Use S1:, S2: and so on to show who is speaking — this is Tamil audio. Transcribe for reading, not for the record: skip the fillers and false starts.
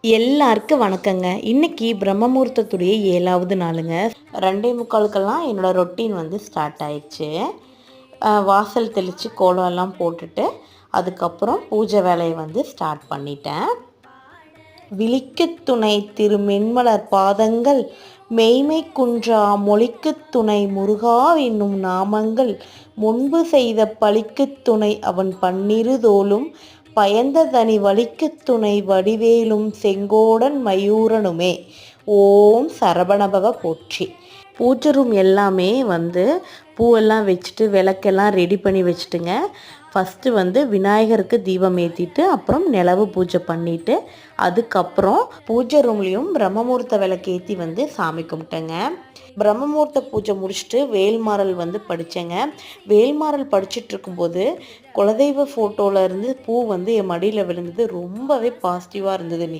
S1: எல்லாருக்கும் வணக்கங்க. இன்னைக்கு பிரம்மமுகூர்த்தத்துடைய 7வது நாளுங்க. 2:45க்கெல்லாம் என்னோட ரொட்டீன் வந்து ஸ்டார்ட் ஆயிடுச்சு. வாசல் தெளித்து கோலம்லாம் போட்டுட்டு அதுக்கப்புறம் பூஜை வேலையை வந்து ஸ்டார்ட் பண்ணிட்டேன். விழிக்குத் துணை திருமென்மலர் பாதங்கள் மெய்மை குன்றா மொழிக்குத் துணை முருகா என்னும் நாமங்கள் முன்பு செய்த பழிக்குத் துணை அவன் பன்னிரு தோளும் பயந்ததனி வலிக்குத் துணை வடிவேலும் செங்கோடன் மயூரனுமே. ஓம் சரவணபவ போற்றி. பூஜை ரூம் எல்லாமே வந்து பூவெல்லாம் வச்சுட்டு விளக்கெல்லாம் ரெடி பண்ணி வச்சுட்டுங்க. ஃபஸ்ட்டு வந்து விநாயகருக்கு தீபம் ஏற்றிட்டு அப்புறம் நிலவு பூஜை பண்ணிவிட்டு அதுக்கப்புறம் பூஜை ரூம்லேயும் பிரம்மமுகூர்த்த விளக்கு ஏற்றி வந்து சாமி கும்பிட்டேங்க. பிரம்மமுகூர்த்த பூஜை முடிச்சுட்டு வேல்மாறல் வந்து படித்தேங்க. வேல்மாறல் படிச்சுட்டு இருக்கும்போது குலதெய்வ ஃபோட்டோவில் இருந்து பூ வந்து என் மடியில் விழுந்தது. ரொம்பவே பாசிட்டிவாக இருந்தது இன்றைக்கி.